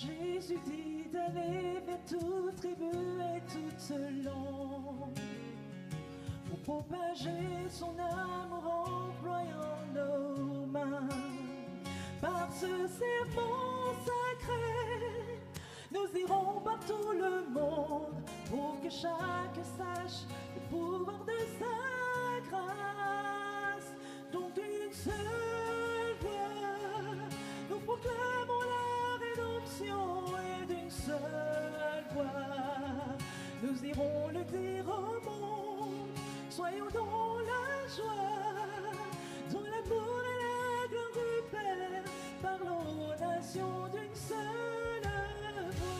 Jésus dit d'aller vers toute tribu et toute langue pour propager son amour employant nos mains. Par ce serment sacré, nous irons par tout le monde pour que chacun sache le pouvoir de sa grâce. Donc d'une seule voix, nous proclamons la rédemption et d'une seule voix, nous irons le dire au monde. Soyons dans la joie, dans l'amour et la gloire du Père, parlons aux nations d'une seule voix.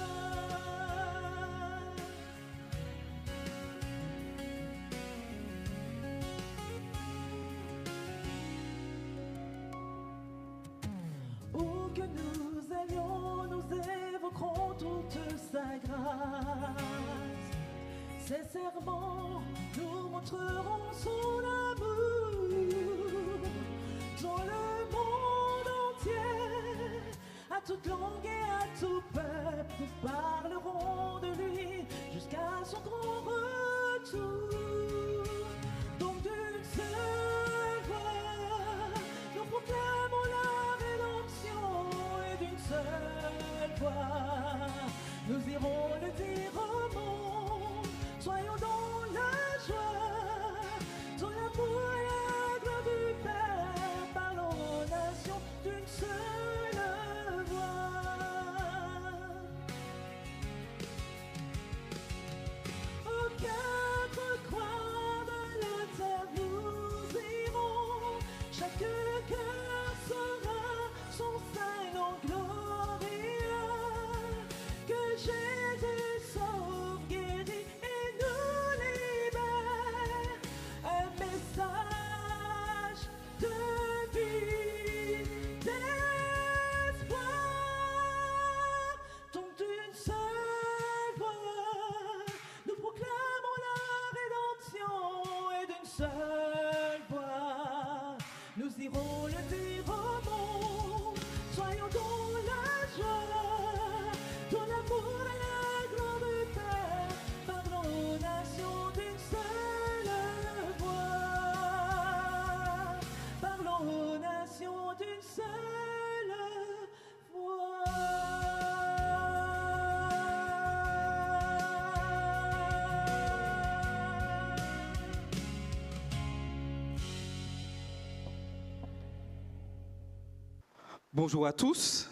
Où que nous allions, nous évoquerons toute sa grâce. Ses serments nous montreront son amour. Dans le monde entier, à toute langue et à tout peuple, nous parlerons de lui jusqu'à son grand retour. Donc d'une seule voix, nous proclamons la rédemption et d'une seule voix, nous irons le dire au monde. Soyons dans la joie, dans l'amour et la gloire du Père, parlons aux nations d'une seule voix. Aux quatre coins de la terre nous irons, chaque cœur sera son sein en glorieux, que Jésus sauve, guérit et nous libère. Un message de vie, d'espoir. Donc d'une seule voix, nous proclamons la rédemption et d'une seule voix, nous irons le dire au monde. Soyons dans la joie, dans l'amour et la gloire du Père, parlons aux nations d'une seule voix, parlons aux nations d'une seule voix. Bonjour à tous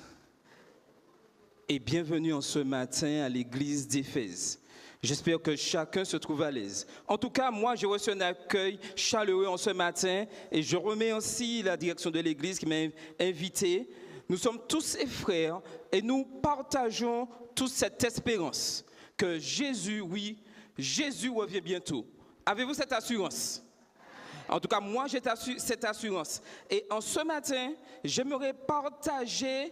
et bienvenue en ce matin à l'église d'Éphèse. J'espère que chacun se trouve à l'aise. En tout cas, moi, j'ai reçu un accueil chaleureux en ce matin et je remercie la direction de l'église qui m'a invité. Nous sommes tous et frères et nous partageons tous cette espérance que Jésus, oui, Jésus revient bientôt. Avez-vous cette assurance ? En tout cas, moi, j'ai cette assurance. Et en ce matin, j'aimerais partager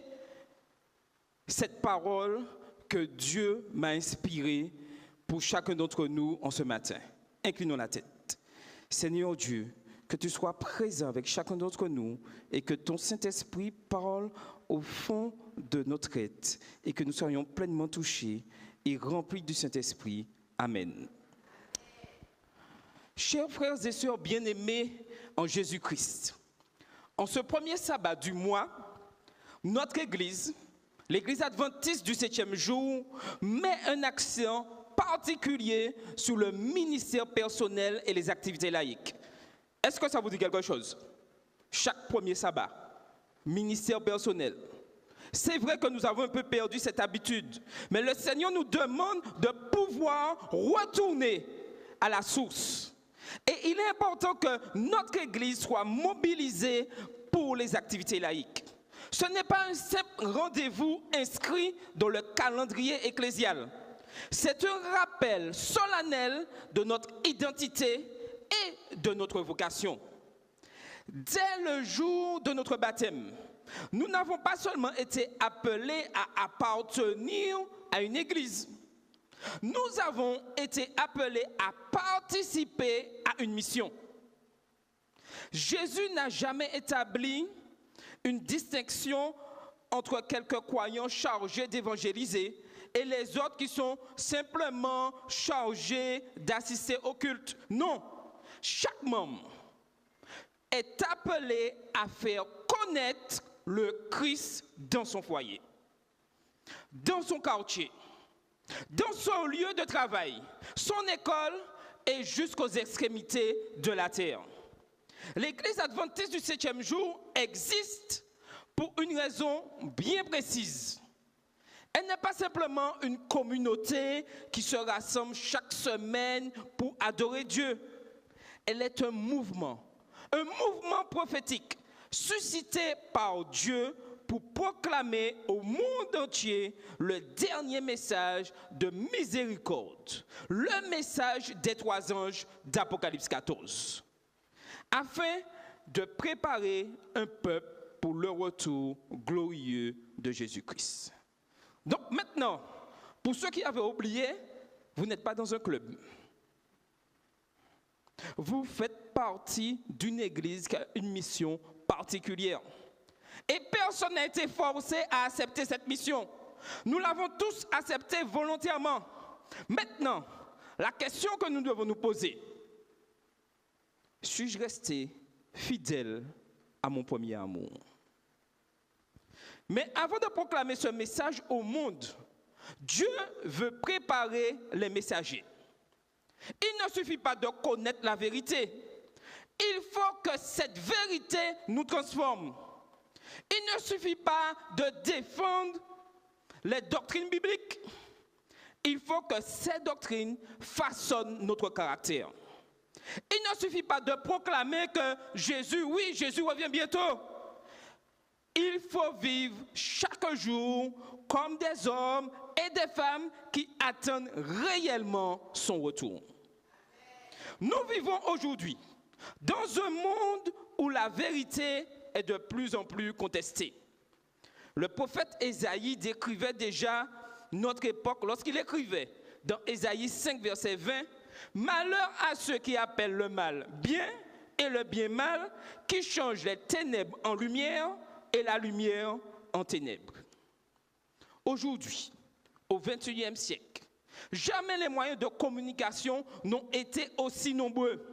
cette parole que Dieu m'a inspirée pour chacun d'entre nous en ce matin. Inclinons la tête. Seigneur Dieu, que tu sois présent avec chacun d'entre nous et que ton Saint-Esprit parle au fond de notre être et que nous soyons pleinement touchés et remplis du Saint-Esprit. Amen. Chers frères et sœurs bien-aimés en Jésus-Christ, en ce premier sabbat du mois, notre Église, l'Église adventiste du 7e jour, met un accent particulier sur le ministère personnel et les activités laïques. Est-ce que ça vous dit quelque chose? Chaque premier sabbat, ministère personnel. C'est vrai que nous avons un peu perdu cette habitude, mais le Seigneur nous demande de pouvoir retourner à la source. Et il est important que notre Église soit mobilisée pour les activités laïques. Ce n'est pas un simple rendez-vous inscrit dans le calendrier ecclésial. C'est un rappel solennel de notre identité et de notre vocation. Dès le jour de notre baptême, nous n'avons pas seulement été appelés à appartenir à une église. Nous avons été appelés à participer à une mission. Jésus n'a jamais établi une distinction entre quelques croyants chargés d'évangéliser et les autres qui sont simplement chargés d'assister au culte. Non, chaque membre est appelé à faire connaître le Christ dans son foyer, dans son quartier, dans son lieu de travail, son école et jusqu'aux extrémités de la terre. L'Église adventiste du 7e jour existe pour une raison bien précise. Elle n'est pas simplement une communauté qui se rassemble chaque semaine pour adorer Dieu. Elle est un mouvement prophétique suscité par Dieu pour proclamer au monde entier le dernier message de miséricorde, le message des 3 anges d'Apocalypse 14, afin de préparer un peuple pour le retour glorieux de Jésus-Christ. Donc maintenant, pour ceux qui avaient oublié, vous n'êtes pas dans un club. Vous faites partie d'une église qui a une mission particulière. Et personne n'a été forcé à accepter cette mission. Nous l'avons tous acceptée volontairement. Maintenant, la question que nous devons nous poser, suis-je resté fidèle à mon premier amour? Mais avant de proclamer ce message au monde, Dieu veut préparer les messagers. Il ne suffit pas de connaître la vérité. Il faut que cette vérité nous transforme. Il ne suffit pas de défendre les doctrines bibliques. Il faut que ces doctrines façonnent notre caractère. Il ne suffit pas de proclamer que Jésus revient bientôt. Il faut vivre chaque jour comme des hommes et des femmes qui attendent réellement son retour. Nous vivons aujourd'hui dans un monde où la vérité est de plus en plus contestée. Le prophète Ésaïe décrivait déjà notre époque lorsqu'il écrivait dans Ésaïe 5, verset 20, « Malheur à ceux qui appellent le mal bien et le bien mal, qui changent les ténèbres en lumière et la lumière en ténèbres. » Aujourd'hui, au XXIe siècle, jamais les moyens de communication n'ont été aussi nombreux.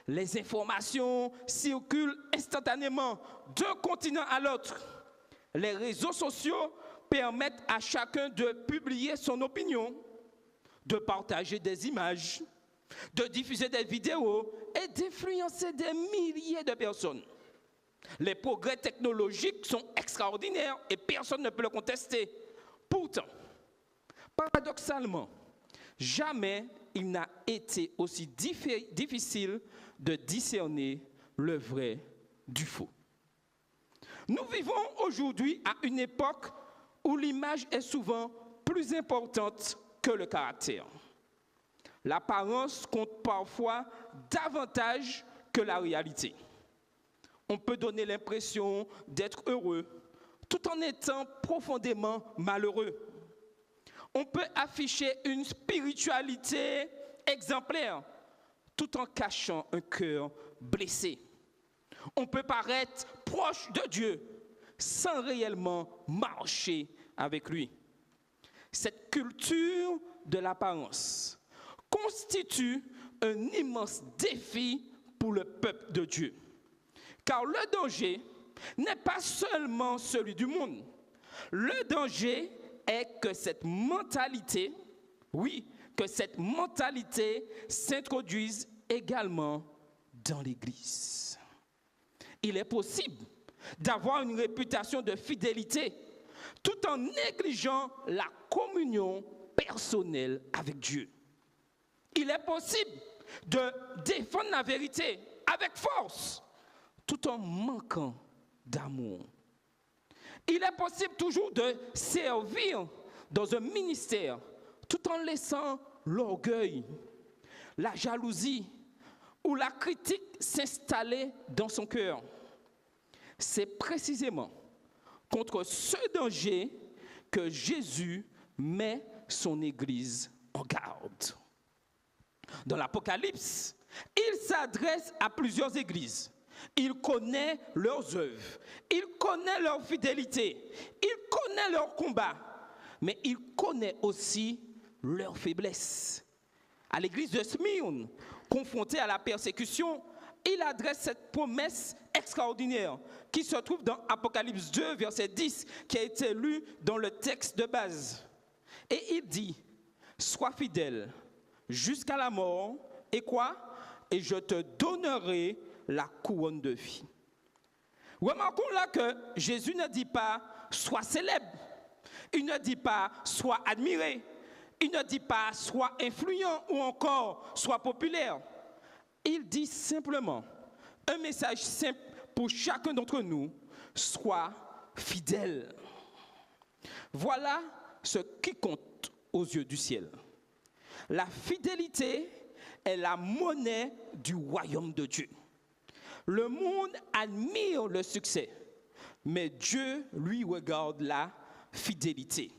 Les informations circulent instantanément d'un continent à l'autre. Les réseaux sociaux permettent à chacun de publier son opinion, de partager des images, de diffuser des vidéos et d'influencer des milliers de personnes. Les progrès technologiques sont extraordinaires et personne ne peut le contester. Pourtant, paradoxalement, jamais il n'a été aussi difficile de discerner le vrai du faux. Nous vivons aujourd'hui à une époque où l'image est souvent plus importante que le caractère. L'apparence compte parfois davantage que la réalité. On peut donner l'impression d'être heureux tout en étant profondément malheureux. On peut afficher une spiritualité exemplaire tout en cachant un cœur blessé. On peut paraître proche de Dieu sans réellement marcher avec lui. Cette culture de l'apparence constitue un immense défi pour le peuple de Dieu. Car le danger n'est pas seulement celui du monde. Le danger est que cette mentalité, s'introduise également dans l'Église. Il est possible d'avoir une réputation de fidélité tout en négligeant la communion personnelle avec Dieu. Il est possible de défendre la vérité avec force tout en manquant d'amour. Il est possible toujours de servir dans un ministère tout en laissant l'orgueil, la jalousie ou la critique s'installer dans son cœur. C'est précisément contre ce danger que Jésus met son Église en garde. Dans l'Apocalypse, il s'adresse à plusieurs églises. Il connaît leurs œuvres. Il connaît leur fidélité, il connaît leur combat, mais il connaît aussi leur faiblesse. À l'église de Smyrne, confrontée à la persécution, il adresse cette promesse extraordinaire qui se trouve dans Apocalypse 2, verset 10, qui a été lu dans le texte de base. Et il dit, sois fidèle jusqu'à la mort, et quoi? Et je te donnerai la couronne de vie. Remarquons là que Jésus ne dit pas, sois célèbre. Il ne dit pas, sois admiré. Il ne dit pas, sois influent ou encore, sois populaire. Il dit simplement, un message simple pour chacun d'entre nous, sois fidèle. Voilà ce qui compte aux yeux du ciel. La fidélité est la monnaie du royaume de Dieu. Le monde admire le succès, mais Dieu, lui, regarde la fidélité.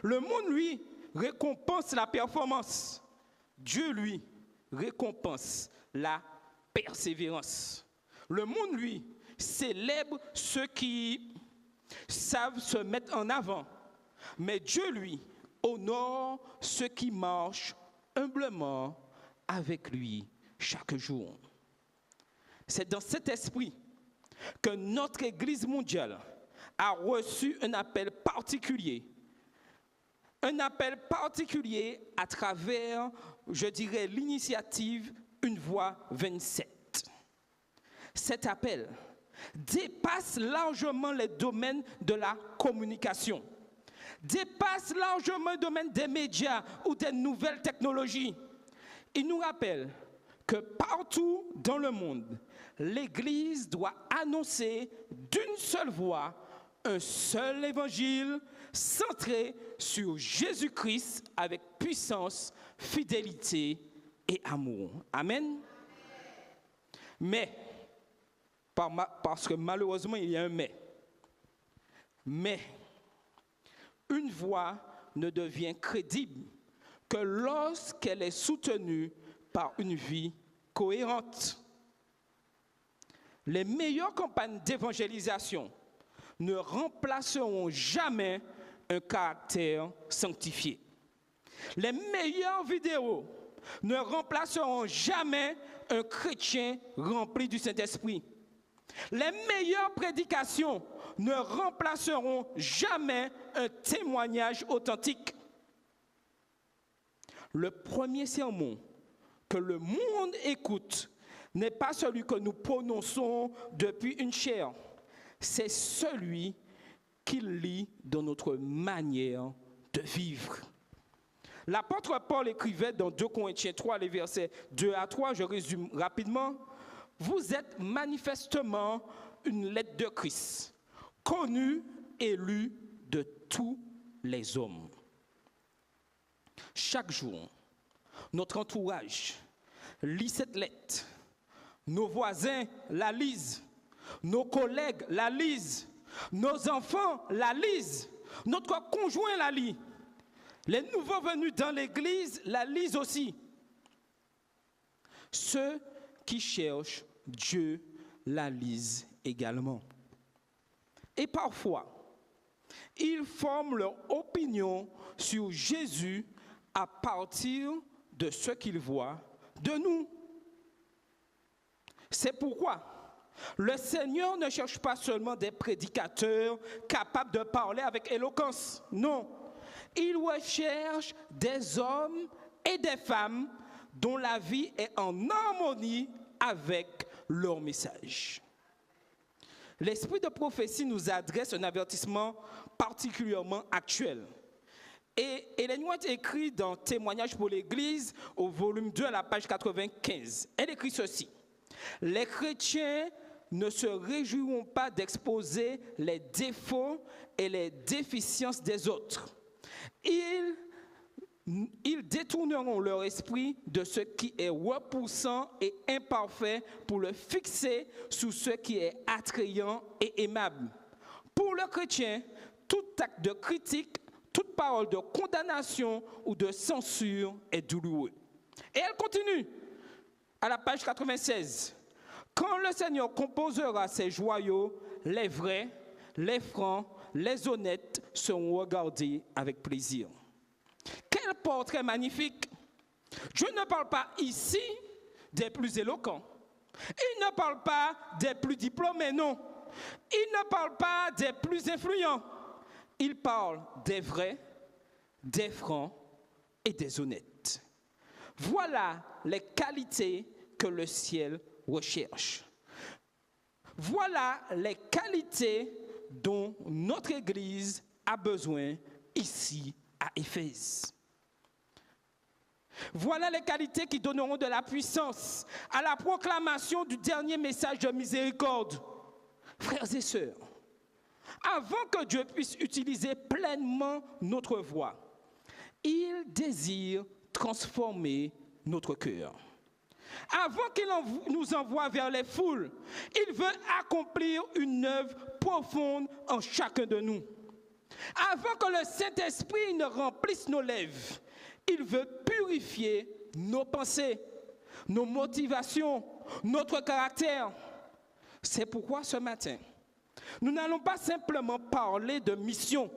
Le monde, lui, récompense la performance. Dieu, lui, récompense la persévérance. Le monde, lui, célèbre ceux qui savent se mettre en avant. Mais Dieu, lui, honore ceux qui marchent humblement avec lui chaque jour. C'est dans cet esprit que notre Église mondiale a reçu un appel particulier. Un appel particulier à travers, je dirais, l'initiative Une Voix 27. Cet appel dépasse largement les domaines de la communication, dépasse largement le domaine des médias ou des nouvelles technologies. Il nous rappelle que partout dans le monde, l'Église doit annoncer d'une seule voix un seul évangile centré sur Jésus-Christ avec puissance, fidélité et amour. Amen. Mais, parce que malheureusement il y a un mais, une voix ne devient crédible que lorsqu'elle est soutenue par une vie cohérente. Les meilleures campagnes d'évangélisation ne remplaceront jamais un caractère sanctifié. Les meilleures vidéos ne remplaceront jamais un chrétien rempli du Saint-Esprit. Les meilleures prédications ne remplaceront jamais un témoignage authentique. Le premier sermon que le monde écoute n'est pas celui que nous prononçons depuis une chaire, c'est celui qu'il lit dans notre manière de vivre. L'apôtre Paul écrivait dans 2 Corinthiens 3, les versets 2 à 3, je résume rapidement. Vous êtes manifestement une lettre de Christ, connue et lue de tous les hommes. Chaque jour, notre entourage lit cette lettre. Nos voisins la lisent. Nos collègues la lisent. Nos enfants la lisent. Notre conjoint la lit. Les nouveaux venus dans l'église la lisent aussi. Ceux qui cherchent Dieu la lisent également. Et parfois, ils forment leur opinion sur Jésus à partir de ce qu'ils voient de nous. C'est pourquoi le Seigneur ne cherche pas seulement des prédicateurs capables de parler avec éloquence. Non, il recherche des hommes et des femmes dont la vie est en harmonie avec leur message. L'esprit de prophétie nous adresse un avertissement particulièrement actuel. Et Ellen White écrit dans Témoignages pour l'Église, au volume 2, à la page 95. Elle écrit ceci. Les chrétiens ne se réjouiront pas d'exposer les défauts et les déficiences des autres. Ils détourneront leur esprit de ce qui est repoussant et imparfait pour le fixer sur ce qui est attrayant et aimable. Pour le chrétien, tout acte de critique, toute parole de condamnation ou de censure est douloureux. Et elle continue à la page 96. Quand le Seigneur composera ses joyaux, les vrais, les francs, les honnêtes seront regardés avec plaisir. Quel portrait magnifique! Dieu ne parle pas ici des plus éloquents. Il ne parle pas des plus diplômés, non. Il ne parle pas des plus influents. Il parle des vrais, des francs et des honnêtes. Voilà les qualités que le ciel recherche. Voilà les qualités dont notre Église a besoin ici à Éphèse. Voilà les qualités qui donneront de la puissance à la proclamation du dernier message de miséricorde. Frères et sœurs, avant que Dieu puisse utiliser pleinement notre voix, il désire transformer notre cœur. Avant qu'il nous envoie vers les foules, il veut accomplir une œuvre profonde en chacun de nous. Avant que le Saint-Esprit ne remplisse nos lèvres, il veut purifier nos pensées, nos motivations, notre caractère. C'est pourquoi ce matin, nous n'allons pas simplement parler de mission,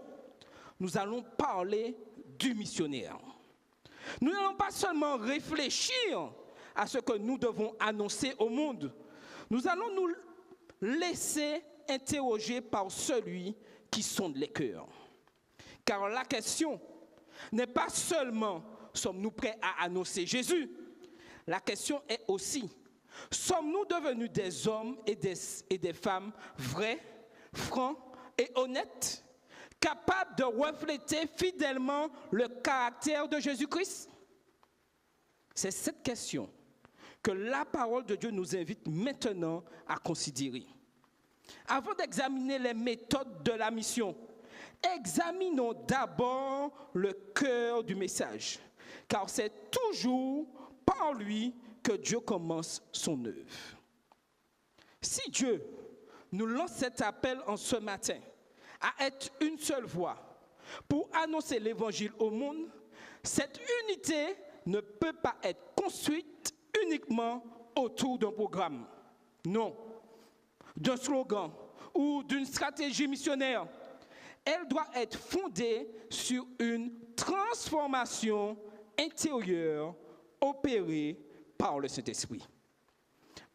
nous allons parler du missionnaire. Nous n'allons pas seulement réfléchir à ce que nous devons annoncer au monde, nous allons nous laisser interroger par celui qui sonde les cœurs. Car la question n'est pas seulement sommes-nous prêts à annoncer Jésus, la question est aussi sommes-nous devenus des hommes et des femmes vrais, francs et honnêtes, capables de refléter fidèlement le caractère de Jésus-Christ? C'est cette question que la parole de Dieu nous invite maintenant à considérer. Avant d'examiner les méthodes de la mission, examinons d'abord le cœur du message, car c'est toujours par lui que Dieu commence son œuvre. Si Dieu nous lance cet appel en ce matin à être une seule voix pour annoncer l'évangile au monde, cette unité ne peut pas être construite uniquement autour d'un programme, non, d'un slogan ou d'une stratégie missionnaire. Elle doit être fondée sur une transformation intérieure opérée par le Saint-Esprit.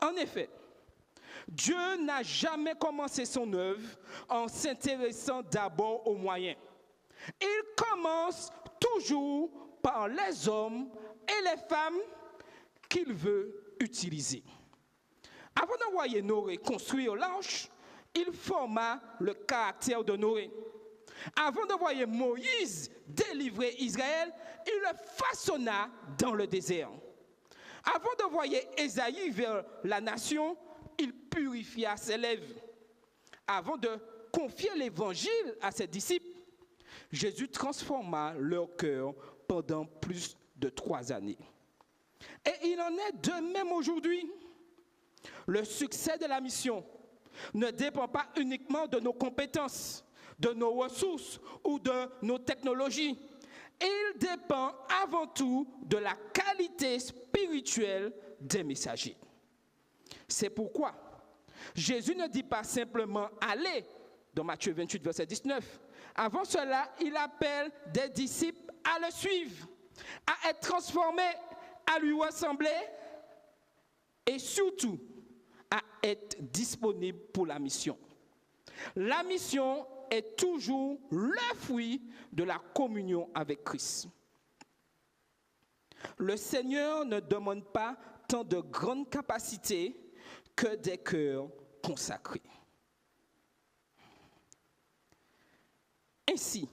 En effet, Dieu n'a jamais commencé son œuvre en s'intéressant d'abord aux moyens. Il commence toujours par les hommes et les femmes qu'il veut utiliser. Avant d'envoyer Noé construire l'arche, il forma le caractère de Noé. Avant d'envoyer Moïse délivrer Israël, il le façonna dans le désert. Avant d'envoyer Ésaïe vers la nation, il purifia ses lèvres. Avant de confier l'évangile à ses disciples, Jésus transforma leur cœur pendant plus de 3 années. Et il en est de même aujourd'hui. Le succès de la mission ne dépend pas uniquement de nos compétences, de nos ressources ou de nos technologies. Il dépend avant tout de la qualité spirituelle des messagers. C'est pourquoi Jésus ne dit pas simplement « allez » dans Matthieu 28, verset 19. Avant cela, il appelle des disciples à le suivre, à être transformés, à lui ressembler et surtout à être disponibles pour la mission. La mission est toujours le fruit de la communion avec Christ. Le Seigneur ne demande pas tant de grandes capacités que des cœurs consacrés. Ainsi,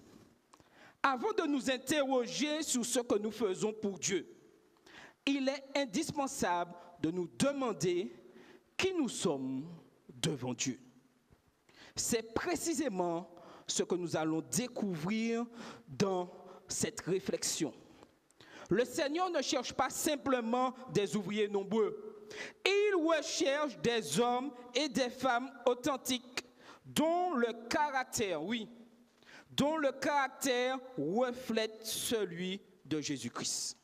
avant de nous interroger sur ce que nous faisons pour Dieu, il est indispensable de nous demander qui nous sommes devant Dieu. C'est précisément ce que nous allons découvrir dans cette réflexion. Le Seigneur ne cherche pas simplement des ouvriers nombreux. Il recherche des hommes et des femmes authentiques dont le caractère, dont le caractère reflète celui de Jésus-Christ.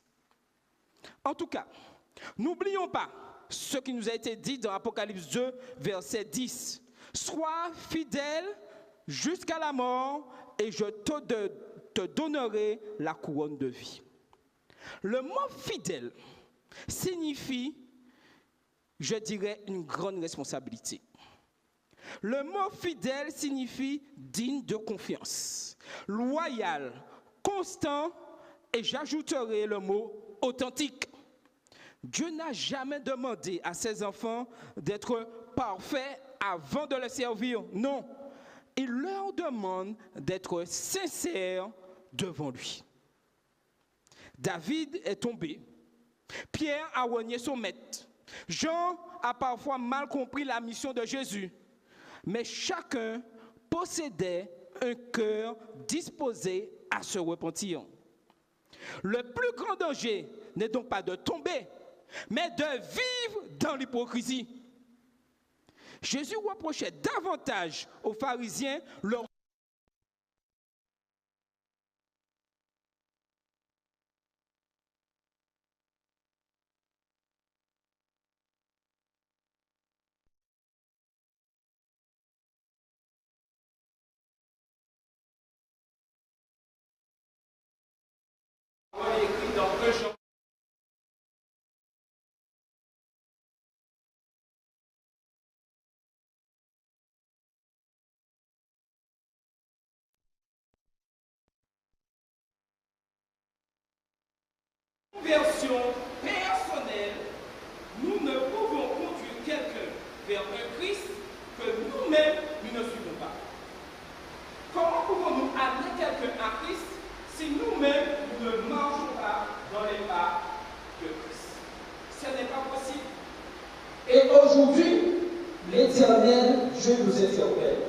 En tout cas, n'oublions pas ce qui nous a été dit dans Apocalypse 2, verset 10. Sois fidèle jusqu'à la mort et je te donnerai la couronne de vie. Le mot fidèle signifie, je dirais, une grande responsabilité. Le mot fidèle signifie digne de confiance, loyal, constant et j'ajouterai le mot authentique. Dieu n'a jamais demandé à ses enfants d'être parfaits avant de le servir. Non, il leur demande d'être sincères devant lui. David est tombé. Pierre a renié son maître. Jean a parfois mal compris la mission de Jésus. Mais chacun possédait un cœur disposé à se repentir. Le plus grand danger n'est donc pas de tomber, mais de vivre dans l'hypocrisie. Jésus reprochait davantage aux pharisiens leur écrit dans 1 Jean. Conversion personnelle, nous ne pouvons conduire quelqu'un vers un Christ que nous-mêmes nous ne suivons pas. Comment pouvons-nous amener quelqu'un à Christ si nous-mêmes nous ne marchons pas dans les pas de Christ? Ce n'est pas possible. Et aujourd'hui, l'Éternel, Dieu nous interpelle.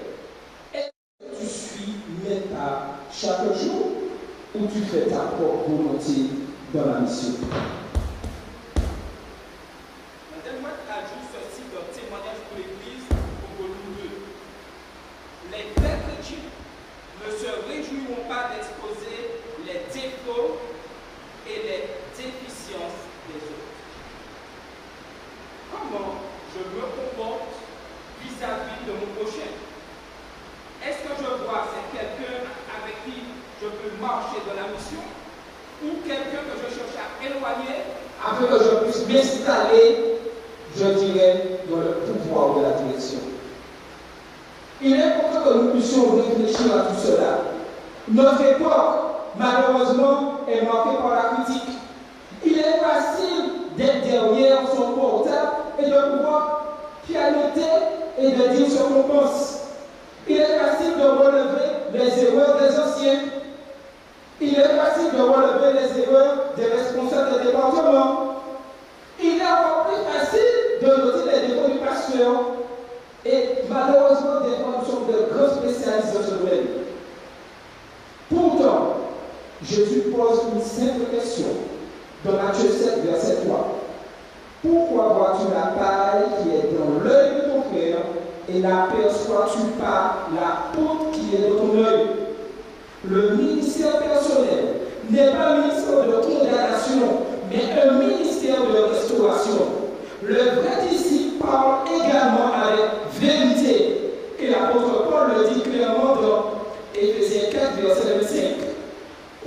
Est-ce que tu suis mes pas chaque jour ou tu fais ta propre volonté dans la mission? Donne-moi ajoute ceci dans témoignage pour l'Église au volume 2. Les vrais chrétiens ne se réjouiront pas d'exposer les défauts et les déficiences des autres. Comment je me comporte vis-à-vis de mon prochain? Est-ce que je vois c'est quelqu'un avec qui je peux marcher dans la mission ou quelqu'un que je cherche à éloigner afin que je puisse m'installer, je dirais, dans le pouvoir de la direction? Il est important que nous puissions réfléchir à tout cela. Notre époque, malheureusement, est marquée par la critique. Il est facile d'être derrière son portable et de pouvoir pianoter et de dire ce qu'on pense. Il est facile de relever les erreurs des anciens. Il est facile de relever les erreurs des responsables des départements. Il est encore plus facile de noter les défauts du pasteur. Et malheureusement, des fois, nous sommes de grands spécialistes dans ce domaine. Pourtant, Jésus pose une simple question dans Matthieu 7, verset 3. Pourquoi vois-tu la paille qui est dans l'œil de ton frère et n'aperçois-tu pas la poudre qui est dans ton œil? Le ministère personnel n'est pas un ministère de condamnation, mais un ministère de restauration. Le vrai disciple parle également avec vérité. Et l'apôtre Paul le dit clairement dans Éphésiens 4, verset 25.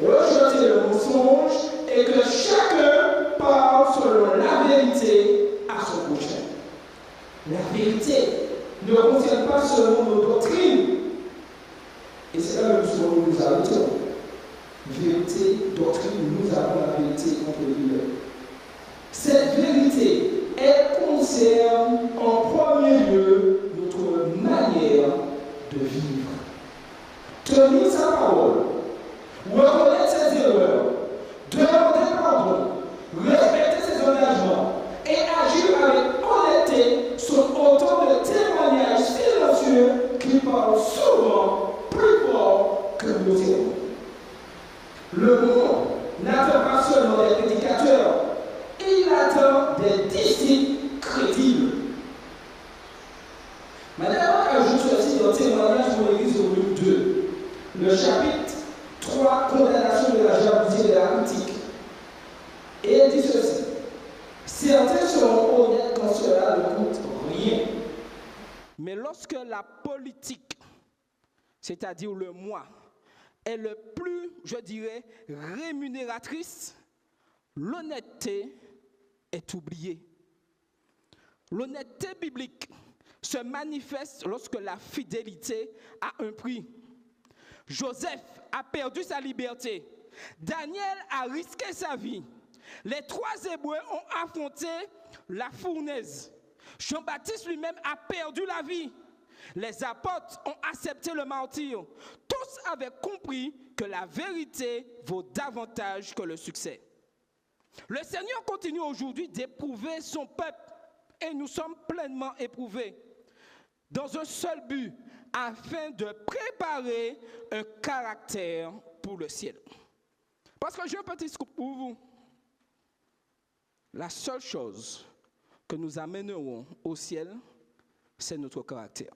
Rejetez le mensonge et que chacun parle selon la vérité à son prochain. La vérité ne concerne pas seulement nos doctrines. Et c'est là que nous arrêtons. Vérité, doctrine, nous avons la vérité entre les deux. Cette vérité, elle concerne en premier lieu notre manière de vivre. Tenir sa parole, reconnaître ses erreurs, demander pardon, respecter ses engagements et agir avec honnêteté sont autant de témoignages silencieux qui parlent souvent plus fort que nos erreurs. Le monde n'attend pas seulement des prédicateurs, il attend des disciples crédibles. Madame ajoute ceci dans Témoignage pour l'Église au volume 2, le chapitre 3, condamnation de la jalousie et de la critique. Et elle dit ceci: certains seront honnêtes quand cela ne coûte rien, Mais lorsque la politique, c'est-à-dire le moi, est le plus, je dirais, rémunératrice, l'honnêteté est oubliée. L'honnêteté biblique se manifeste lorsque la fidélité a un prix. Joseph a perdu sa liberté. Daniel a risqué sa vie. Les 3 Hébreux ont affronté la fournaise. Jean-Baptiste lui-même a perdu la vie. Les apôtres ont accepté le martyre. Tous avaient compris que la vérité vaut davantage que le succès. Le Seigneur continue aujourd'hui d'éprouver son peuple et nous sommes pleinement éprouvés dans un seul but, afin de préparer un caractère pour le ciel. Parce que j'ai un petit scoop pour vous. La seule chose que nous amènerons au ciel, c'est notre caractère.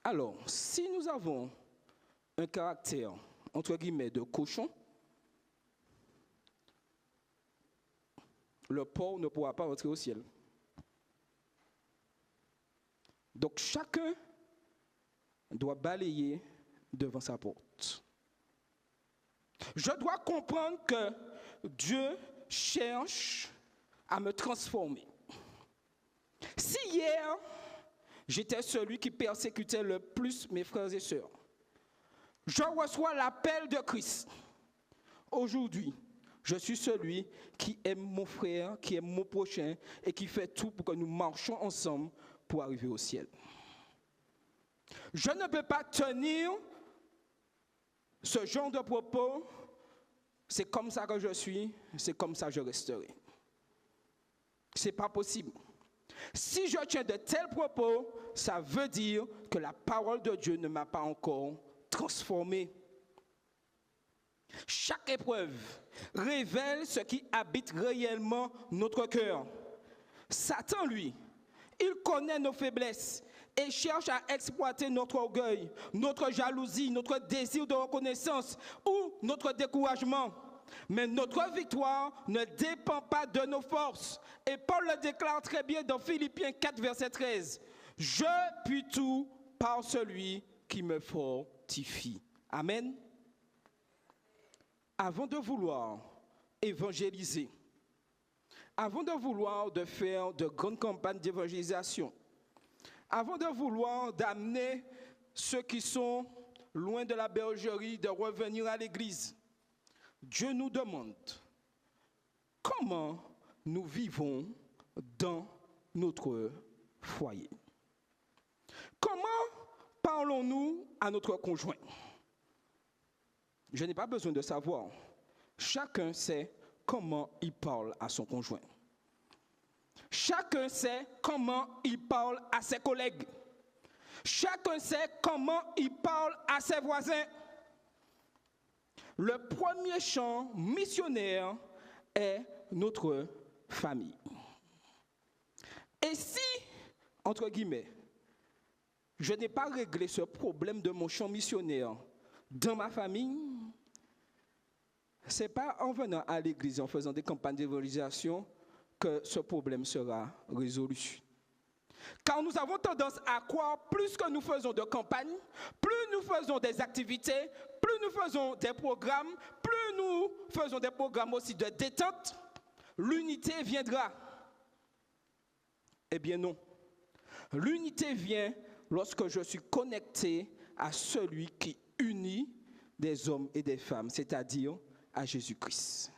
Alors, si nous avons un caractère, entre guillemets, de cochon, le porc ne pourra pas entrer au ciel. Donc, chacun doit balayer devant sa porte. Je dois comprendre que Dieu cherche à me transformer. Si hier, j'étais celui qui persécutait le plus mes frères et sœurs, je reçois l'appel de Christ. Aujourd'hui, je suis celui qui aime mon frère, qui aime mon prochain et qui fait tout pour que nous marchions ensemble pour arriver au ciel. Je ne peux pas tenir ce genre de propos. C'est comme ça que je suis, c'est comme ça que je resterai. Ce n'est pas possible. Si je tiens de tels propos, ça veut dire que la parole de Dieu ne m'a pas encore transformé. Chaque épreuve révèle ce qui habite réellement notre cœur. Satan, lui, il connaît nos faiblesses et cherche à exploiter notre orgueil, notre jalousie, notre désir de reconnaissance ou notre découragement. Mais notre victoire ne dépend pas de nos forces. Et Paul le déclare très bien dans Philippiens 4, verset 13. « Je puis tout par celui qui me fortifie. » Amen. Avant de vouloir évangéliser, avant de vouloir de faire de grandes campagnes d'évangélisation, avant de vouloir d'amener ceux qui sont loin de la bergerie de revenir à l'église, Dieu nous demande comment nous vivons dans notre foyer. Comment parlons-nous à notre conjoint? Je n'ai pas besoin de savoir. Chacun sait comment il parle à son conjoint. Chacun sait comment il parle à ses collègues. Chacun sait comment il parle à ses voisins. Le premier champ missionnaire est notre famille. Et si, entre guillemets, je n'ai pas réglé ce problème de mon champ missionnaire dans ma famille, ce n'est pas en venant à l'église, en faisant des campagnes d'évangélisation, que ce problème sera résolu. Car nous avons tendance à croire, plus que nous faisons de campagnes, plus nous faisons des activités, plus nous faisons des programmes, plus nous faisons des programmes aussi de détente, l'unité viendra. Eh bien non. L'unité vient lorsque je suis connecté à celui qui unit des hommes et des femmes, c'est-à-dire à Jésus-Christ.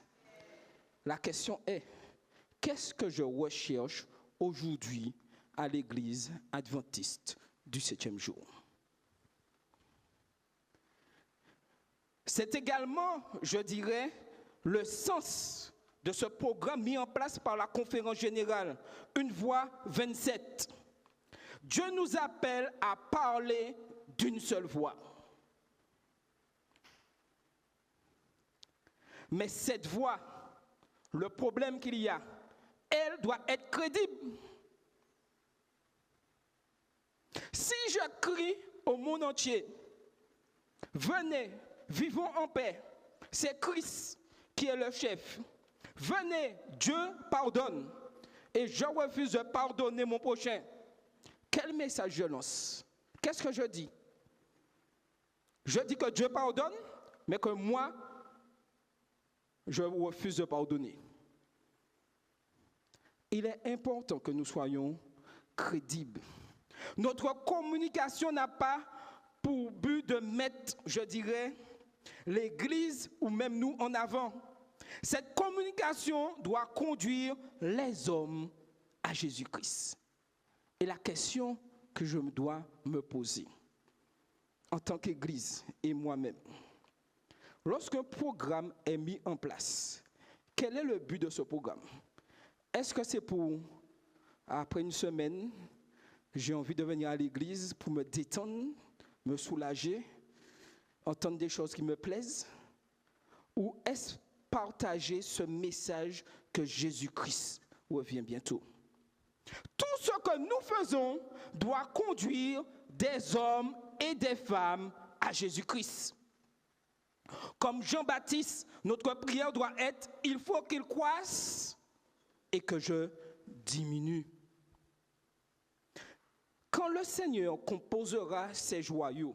La question est, qu'est-ce que je recherche aujourd'hui à l'église adventiste du 7e jour? C'est également, je dirais, le sens de ce programme mis en place par la conférence générale, Une voix 27. Dieu nous appelle à parler d'une seule voix. Mais cette voix, le problème qu'il y a, elle doit être crédible. Si je crie au monde entier, venez, vivons en paix, c'est Christ qui est le chef. Venez, Dieu pardonne, et je refuse de pardonner mon prochain. quel message je lance? Qu'est-ce que je dis? Je dis que Dieu pardonne, mais que moi, je refuse de pardonner. Il est important que nous soyons crédibles. Notre communication n'a pas pour but de mettre, je dirais, l'Église ou même nous en avant. Cette communication doit conduire les hommes à Jésus-Christ. Et la question que je dois me poser en tant qu'Église et moi-même, lorsqu'un programme est mis en place, quel est le but de ce programme? Est-ce que c'est pour, après une semaine, j'ai envie de venir à l'église pour me détendre, me soulager, entendre des choses qui me plaisent? Ou est-ce partager ce message que Jésus-Christ revient bientôt? Tout ce que nous faisons doit conduire des hommes et des femmes à Jésus-Christ. Comme Jean-Baptiste, notre prière doit être « Il faut qu'il croisse et que je diminue ». Quand le Seigneur composera ses joyaux,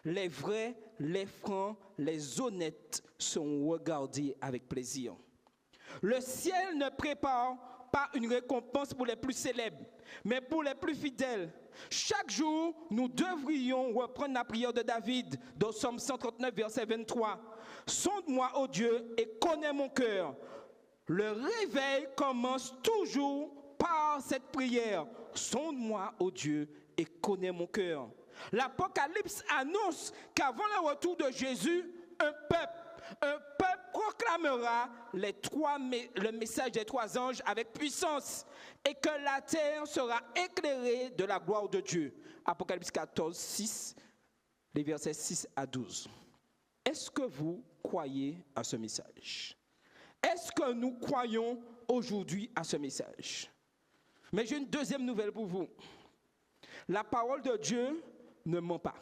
les vrais, les francs, les honnêtes sont regardés avec plaisir. Le ciel ne prépare pas une récompense pour les plus célèbres, mais pour les plus fidèles. Chaque jour, nous devrions reprendre la prière de David dans Psaume 139, verset 23. « Sonde-moi, ô Dieu, et connais mon cœur. » Le réveil commence toujours par cette prière. « Sonde-moi, ô Dieu, et connais mon cœur. » L'Apocalypse annonce qu'avant le retour de Jésus, un peuple proclamera le message des trois anges avec puissance et que la terre sera éclairée de la gloire de Dieu. Apocalypse 14, 6, les versets 6 à 12. Est-ce que vous croyez à ce message? Est-ce que nous croyons aujourd'hui à ce message? Mais j'ai une deuxième nouvelle pour vous. La parole de Dieu ne ment pas.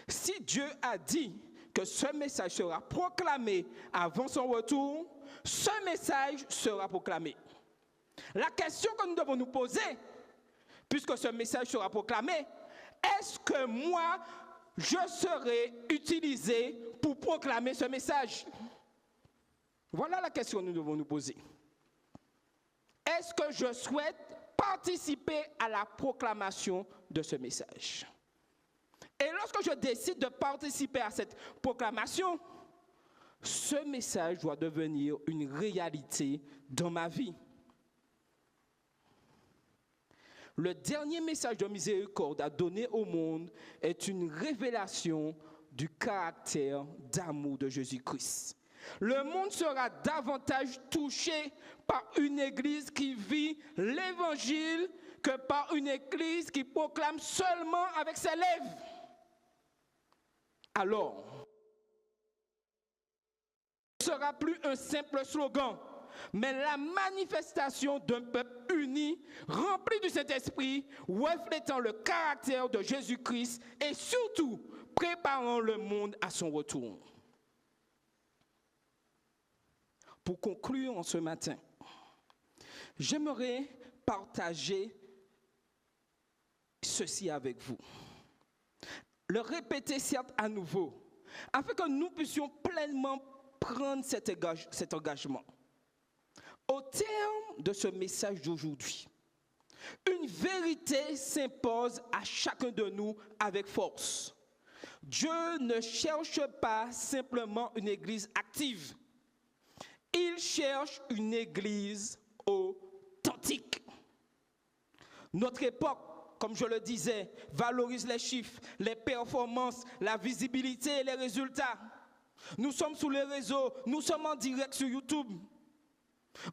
Si Dieu a dit que ce message sera proclamé avant son retour, ce message sera proclamé. La question que nous devons nous poser, puisque ce message sera proclamé, est-ce que moi, je serai utilisé pour proclamer ce message? Voilà la question que nous devons nous poser. Est-ce que je souhaite participer à la proclamation de ce message? Et lorsque je décide de participer à cette proclamation, ce message doit devenir une réalité dans ma vie. Le dernier message de miséricorde à donner au monde est une révélation du caractère d'amour de Jésus-Christ. Le monde sera davantage touché par une église qui vit l'évangile que par une église qui proclame seulement avec ses lèvres. Alors, ce ne sera plus un simple slogan, mais la manifestation d'un peuple uni, rempli du Saint-Esprit, reflétant le caractère de Jésus-Christ et surtout préparant le monde à son retour. Pour conclure en ce matin, j'aimerais partager ceci avec vous. Le répéter certes à nouveau, afin que nous puissions pleinement prendre cet engagement. Au terme de ce message d'aujourd'hui, une vérité s'impose à chacun de nous avec force. Dieu ne cherche pas simplement une église active. Il cherche une église authentique. Notre époque, comme je le disais, valorise les chiffres, les performances, la visibilité et les résultats. Nous sommes sur les réseaux, nous sommes en direct sur YouTube.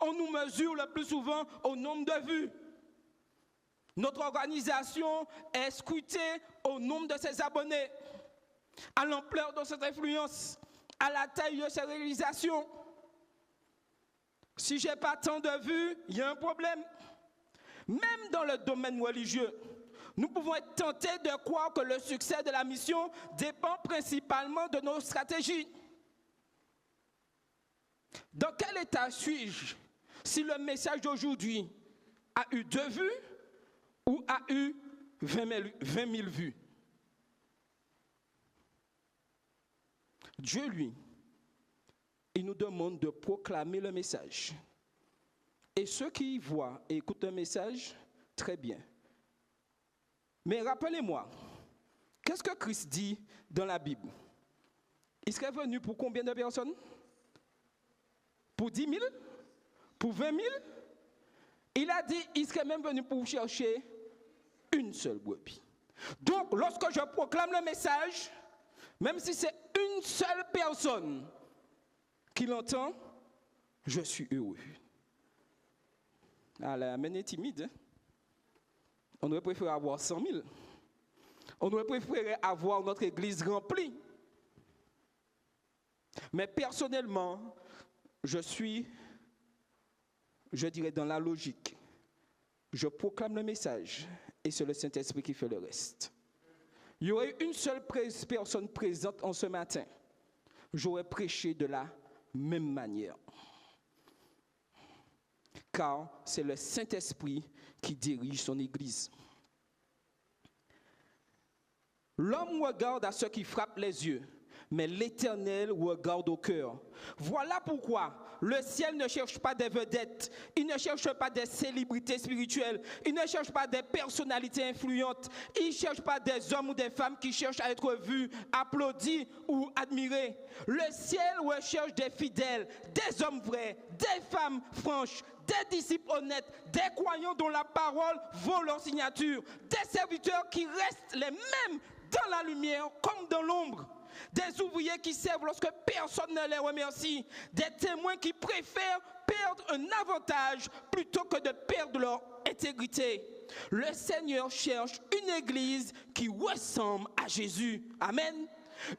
On nous mesure le plus souvent au nombre de vues. Notre organisation est scrutée au nombre de ses abonnés, à l'ampleur de cette influence, à la taille de ses réalisations. Si je n'ai pas tant de vues, il y a un problème. Même dans le domaine religieux, nous pouvons être tentés de croire que le succès de la mission dépend principalement de nos stratégies. Dans quel état suis-je si le message d'aujourd'hui a eu 2 vues ou a eu 20 000 vues. Dieu, lui, il nous demande de proclamer le message. Et ceux qui voient et écoutent le message, très bien. Mais rappelez-moi, qu'est-ce que Christ dit dans la Bible? Il serait venu pour combien de personnes? Pour 10 000? Pour 20 000? Il a dit qu'il serait même venu pour chercher une seule brebis. Donc, lorsque je proclame le message, même si c'est une seule personne qui l'entend, je suis heureux. Ah, l'amen est timide. Hein? On aurait préféré avoir 100 000. On aurait préféré avoir notre église remplie. Mais personnellement, je dirais dans la logique. Je proclame le message et c'est le Saint-Esprit qui fait le reste. Il y aurait une seule personne présente en ce matin. J'aurais prêché de la même manière. Car c'est le Saint-Esprit qui dirige son Église. L'homme regarde à ce qui frappe les yeux, mais l'Éternel regarde au cœur. Voilà pourquoi le ciel ne cherche pas des vedettes, il ne cherche pas des célébrités spirituelles, il ne cherche pas des personnalités influentes, il ne cherche pas des hommes ou des femmes qui cherchent à être vus, applaudis ou admirés. Le ciel recherche des fidèles, des hommes vrais, des femmes franches, des disciples honnêtes, des croyants dont la parole vaut leur signature, des serviteurs qui restent les mêmes dans la lumière comme dans l'ombre. Des ouvriers qui servent lorsque personne ne les remercie. Des témoins qui préfèrent perdre un avantage plutôt que de perdre leur intégrité. Le Seigneur cherche une église qui ressemble à Jésus. Amen.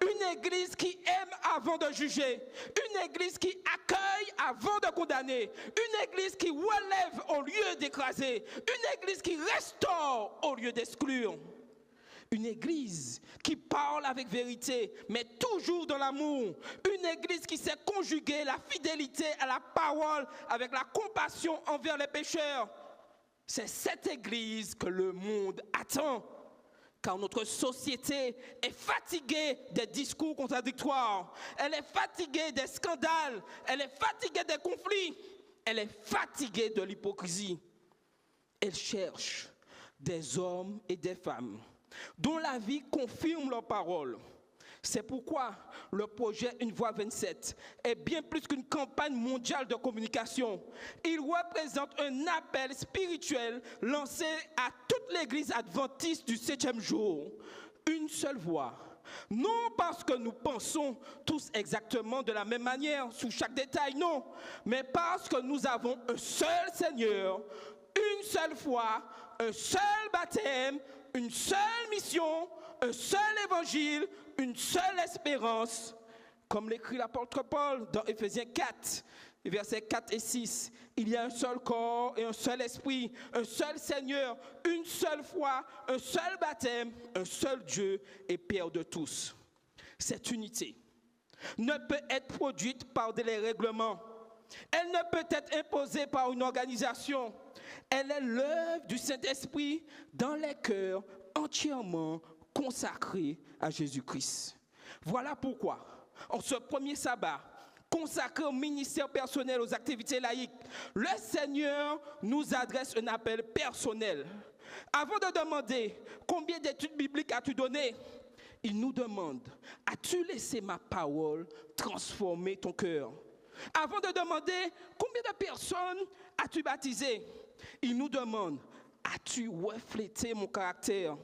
Une église qui aime avant de juger. Une église qui accueille avant de condamner. Une église qui relève au lieu d'écraser. Une église qui restaure au lieu d'exclure. Une église qui parle avec vérité, mais toujours dans l'amour. Une église qui sait conjuguer la fidélité à la parole avec la compassion envers les pécheurs. C'est cette église que le monde attend. Car notre société est fatiguée des discours contradictoires. Elle est fatiguée des scandales. Elle est fatiguée des conflits. Elle est fatiguée de l'hypocrisie. Elle cherche des hommes et des femmes dont la vie confirme leurs paroles. C'est pourquoi le projet Une Voix 27 est bien plus qu'une campagne mondiale de communication. Il représente un appel spirituel lancé à toute l'Église adventiste du 7e jour. Une seule voix. Non parce que nous pensons tous exactement de la même manière, sous chaque détail, non. Mais parce que nous avons un seul Seigneur, une seule foi, un seul baptême, une seule mission, un seul évangile, une seule espérance. Comme l'écrit l'apôtre Paul dans Éphésiens 4, versets 4 et 6. Il y a un seul corps et un seul esprit, un seul Seigneur, une seule foi, un seul baptême, un seul Dieu et Père de tous. Cette unité ne peut être produite par des règlements. Elle ne peut être imposée par une organisation. Elle est l'œuvre du Saint-Esprit dans les cœurs entièrement consacrés à Jésus-Christ. Voilà pourquoi, en ce premier sabbat, consacré au ministère personnel, aux activités laïques, le Seigneur nous adresse un appel personnel. Avant de demander combien d'études bibliques as-tu donné, il nous demande, as-tu laissé ma parole transformer ton cœur? Avant de demander combien de personnes as-tu baptisé, il nous demande, as-tu reflété mon caractère?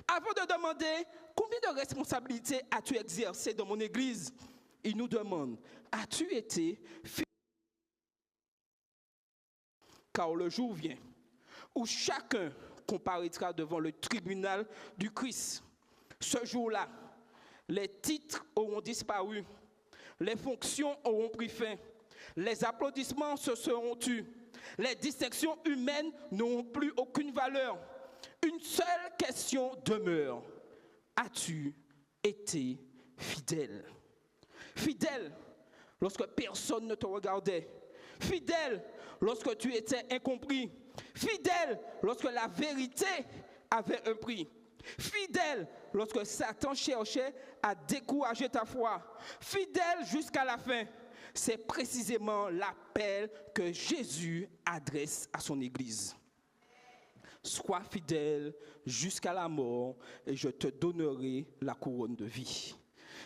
Avant de demander combien de responsabilités as-tu exercé dans mon église, il nous demande, as-tu été fidèle? Car le jour vient où chacun comparaîtra devant le tribunal du Christ. Ce jour-là, les titres auront disparu, les fonctions auront pris fin, les applaudissements se seront tus, les distinctions humaines n'auront plus aucune valeur. Une seule question demeure. As-tu été fidèle? Fidèle lorsque personne ne te regardait. Fidèle lorsque tu étais incompris. Fidèle lorsque la vérité avait un prix. Fidèle lorsque Satan cherchait à décourager ta foi. Fidèle jusqu'à la fin. C'est précisément l'appel que Jésus adresse à son Église. Sois fidèle jusqu'à la mort et je te donnerai la couronne de vie.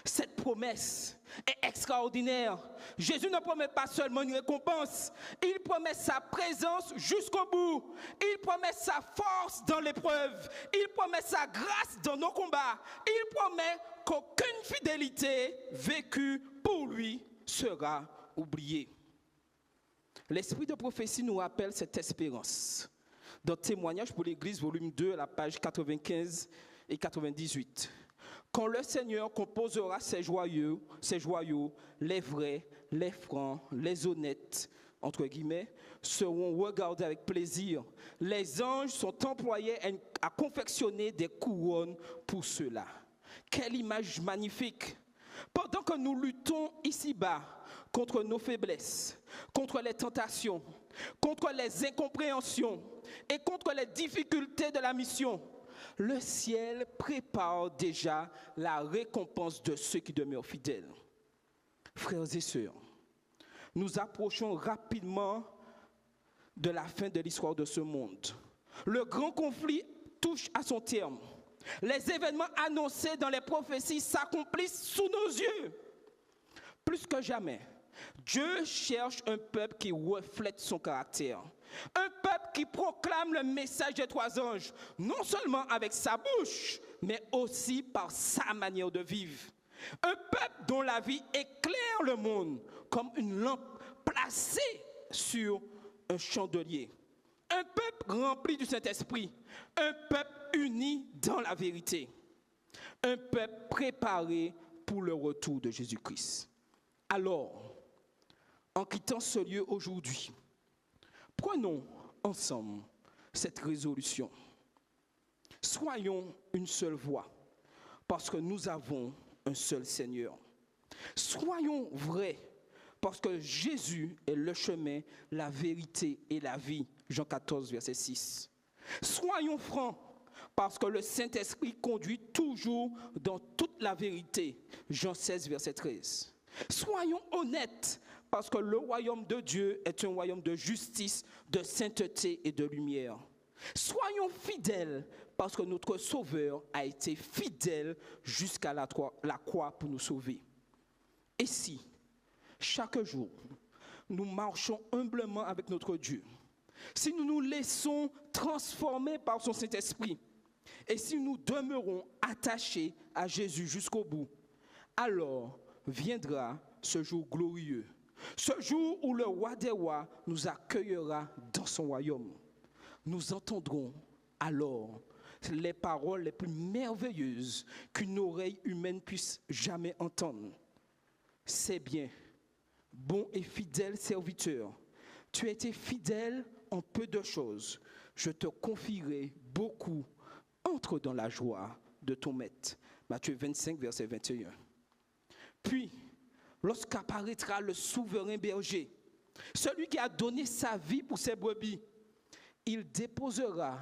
Cette promesse est extraordinaire. Jésus ne promet pas seulement une récompense, il promet sa présence jusqu'au bout. Il promet sa force dans l'épreuve. Il promet sa grâce dans nos combats. Il promet qu'aucune fidélité vécue pour lui sera oubliée. L'esprit de prophétie nous rappelle cette espérance. Dans Témoignages pour l'Église, volume 2, à la page 95 et 98. Quand le Seigneur composera ses joyaux, les vrais, les francs, les honnêtes, entre guillemets, seront regardés avec plaisir. Les anges sont employés à confectionner des couronnes pour ceux-là. Quelle image magnifique! Pendant que nous luttons ici-bas contre nos faiblesses, contre les tentations, contre les incompréhensions et contre les difficultés de la mission, le ciel prépare déjà la récompense de ceux qui demeurent fidèles. Frères et sœurs, nous approchons rapidement de la fin de l'histoire de ce monde. Le grand conflit touche à son terme. Les événements annoncés dans les prophéties s'accomplissent sous nos yeux. Plus que jamais, Dieu cherche un peuple qui reflète son caractère. Un peuple qui proclame le message des trois anges, non seulement avec sa bouche, mais aussi par sa manière de vivre. Un peuple dont la vie éclaire le monde comme une lampe placée sur un chandelier. Un peuple rempli du Saint-Esprit. Un peuple uni dans la vérité. Un peuple préparé pour le retour de Jésus-Christ. Alors, en quittant ce lieu aujourd'hui, prenons ensemble cette résolution. Soyons une seule voix, parce que nous avons un seul Seigneur. Soyons vrais, parce que Jésus est le chemin, la vérité et la vie. Jean 14, verset 6. Soyons francs, parce que le Saint-Esprit conduit toujours dans toute la vérité. Jean 16, verset 13. Soyons honnêtes, parce que le royaume de Dieu est un royaume de justice, de sainteté et de lumière. Soyons fidèles, parce que notre Sauveur a été fidèle jusqu'à la croix pour nous sauver. Et si, chaque jour, nous marchons humblement avec notre Dieu, si nous nous laissons transformer par son Saint-Esprit, et si nous demeurons attachés à Jésus jusqu'au bout, alors viendra ce jour glorieux, ce jour où le roi des rois nous accueillera dans son royaume. Nous entendrons alors les paroles les plus merveilleuses qu'une oreille humaine puisse jamais entendre. C'est bien, bon et fidèle serviteur, tu as été fidèle en peu de choses, je te confierai beaucoup. Entre dans la joie de ton maître. Matthieu 25, verset 21. Puis, lorsqu'apparaîtra le souverain berger, celui qui a donné sa vie pour ses brebis, il déposera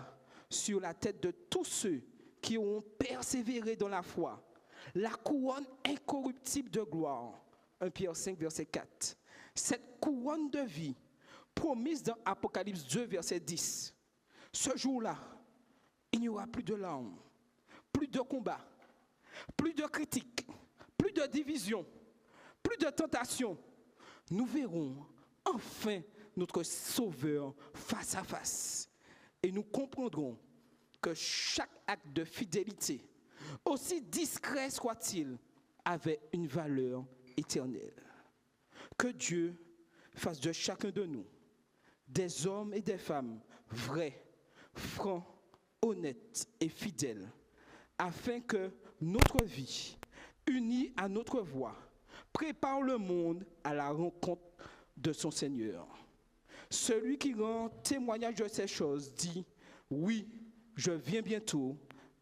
sur la tête de tous ceux qui ont persévéré dans la foi la couronne incorruptible de gloire. 1 Pierre 5, verset 4. Cette couronne de vie, promise dans Apocalypse 2, verset 10. Ce jour-là, il n'y aura plus de larmes, plus de combats, plus de critiques, plus de divisions, plus de tentations. Nous verrons enfin notre Sauveur face à face. Et nous comprendrons que chaque acte de fidélité, aussi discret soit-il, avait une valeur éternelle. Que Dieu fasse de chacun de nous des hommes et des femmes vrais, francs, honnêtes et fidèles, afin que notre vie, unie à notre voix, prépare le monde à la rencontre de son Seigneur. Celui qui rend témoignage de ces choses dit, oui, je viens bientôt.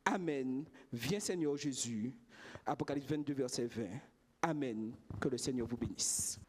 Amen. Viens Seigneur Jésus. Apocalypse 22, verset 20. Amen. Que le Seigneur vous bénisse.